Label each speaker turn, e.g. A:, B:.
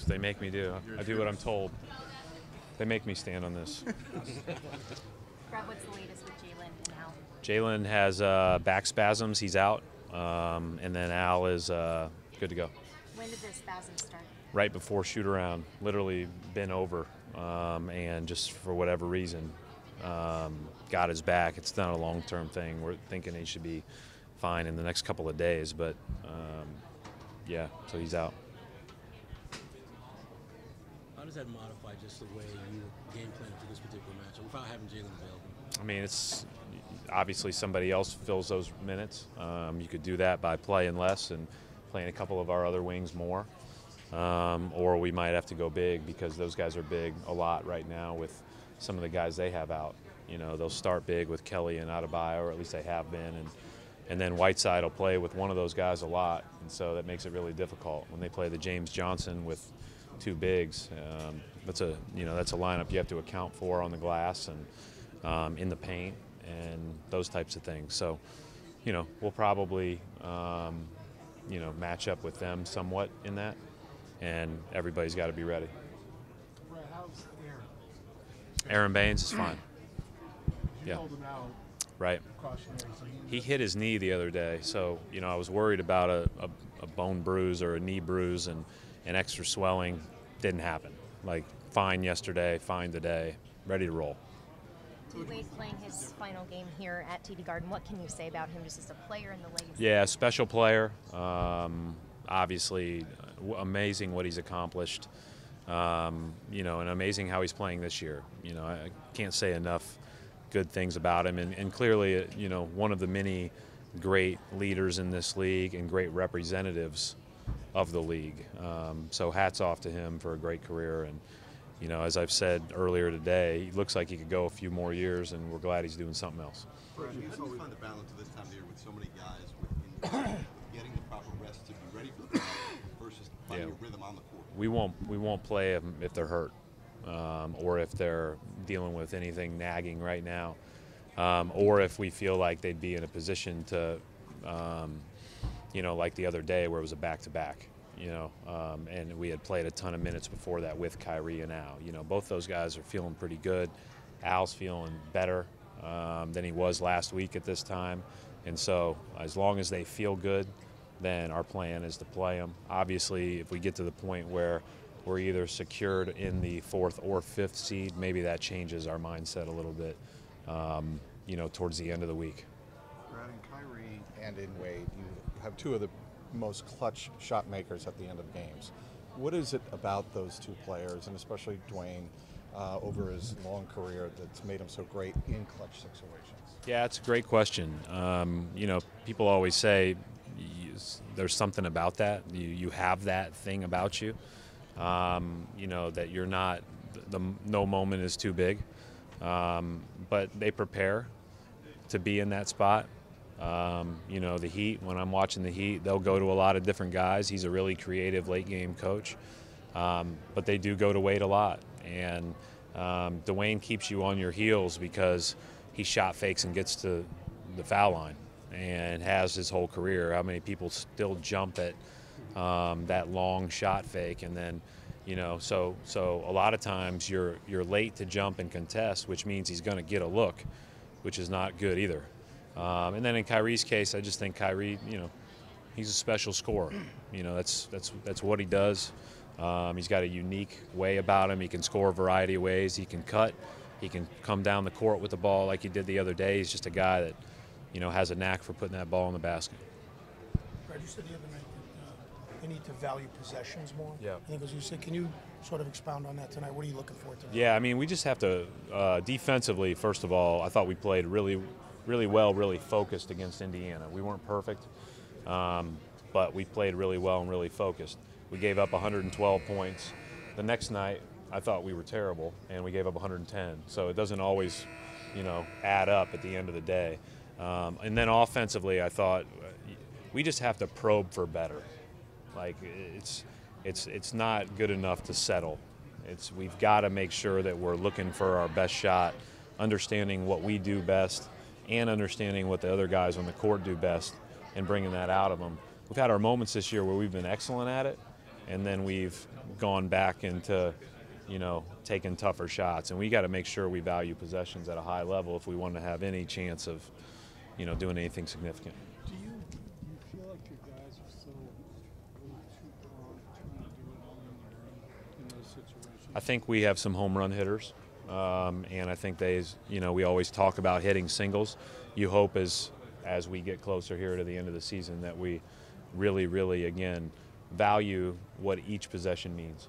A: what they make me do. I do what I'm told. They make me stand on this.
B: Brett, what's the latest with Jalen and Al?
A: Jalen has back spasms. He's out. And then Al is good to go.
B: When did the spasms start?
A: Right before shoot around. Literally been over. And just for whatever reason, got his back. It's not a long-term thing. We're thinking he should be fine in the next couple of days. But, yeah, so he's out.
C: How does that modify just the way you game plan for this particular match without having Jalen available?
A: I mean, it's obviously somebody else fills those minutes. You could do that by playing less and playing a couple of our other wings more. Or we might have to go big because those guys are big a lot right now with some of the guys they have out. You know, they'll start big with Kelly and Adebayo, or at least they have been. And then Whiteside will play with one of those guys a lot. And so that makes it really difficult when they play the James Johnson with two bigs. That's a lineup you have to account for on the glass and in the paint and those types of things. So, we'll probably, match up with them somewhat in that, and everybody's got to be ready.
D: Brett, how's Aaron?
A: Aaron Baines is fine.
D: You
A: Yeah.
D: held him out.
A: Right.
D: Cautionary, so
A: He hit his knee the other day, so I was worried about a bone bruise or a knee bruise and an extra swelling. Didn't happen. Like, fine yesterday, fine today, ready to roll.
B: D-Wade playing his final game here at TD Garden. What can you say about him just as a player in the legacy?
A: Yeah, special player. Obviously, amazing what he's accomplished. And amazing how he's playing this year. I can't say enough good things about him. And clearly, one of the many great leaders in this league and great representatives of the league. So hats off to him for a great career. And, as I've said earlier today, he looks like he could go a few more years, and we're glad he's doing something else.
E: How do you find the balance of this time of year with so many guys with getting the proper rest to be ready for the playoffs versus finding a rhythm on the court?
A: We won't play them if they're hurt or if they're dealing with anything nagging right now, or if we feel like they'd be in a position to, like the other day where it was a back-to-back. And we had played a ton of minutes before that with Kyrie and Al. Both those guys are feeling pretty good. Al's feeling better than he was last week at this time. And so as long as they feel good, then our plan is to play them. Obviously, if we get to the point where we're either secured in the 4th or 5th seed, maybe that changes our mindset a little bit, towards the end of the week.
F: Brad, and Kyrie and in Wade, you have two of the most clutch shot makers at the end of games. What is it about those two players, and especially Dwayne, over his long career that's made him so great in clutch situations?
A: Yeah, it's a great question. People always say there's something about that. You have that thing about you, that you're not, no moment is too big. But they prepare to be in that spot. The Heat, when I'm watching the Heat, they'll go to a lot of different guys. He's a really creative late-game coach. But they do go to Wade a lot. And Dwayne keeps you on your heels because he shot fakes and gets to the foul line and has his whole career. How many people still jump at that long shot fake? And then, so a lot of times you're late to jump and contest, which means he's going to get a look, which is not good either. And then in Kyrie's case, I just think Kyrie, he's a special scorer. That's what he does. He's got a unique way about him. He can score a variety of ways. He can cut. He can come down the court with the ball like he did the other day. He's just a guy that, has a knack for putting that ball in the basket.
D: Brad, you said the other night that they need to value possessions more.
A: Yeah.
D: I think as you said, can you sort of expound on that tonight? What are you looking for tonight?
A: Yeah, we just have to, defensively, first of all, I thought we played really well, really focused against Indiana. We weren't perfect, but we played really well and really focused. We gave up 112 points. The next night, I thought we were terrible, and we gave up 110. So it doesn't always, add up at the end of the day. And then offensively, I thought we just have to probe for better. Like it's not good enough to settle. We've got to make sure that we're looking for our best shot, understanding what we do best, and understanding what the other guys on the court do best, and bringing that out of them. We've had our moments this year where we've been excellent at it, and then we've gone back into, taking tougher shots. And we got to make sure we value possessions at a high level if we want to have any chance of, doing anything significant.
G: Do you feel like your guys are still a little too prone trying to do it all on their own in those situations?
A: I think we have some home run hitters, and I think we always talk about hitting singles. You hope as we get closer here to the end of the season that we really, really, again, value what each possession means.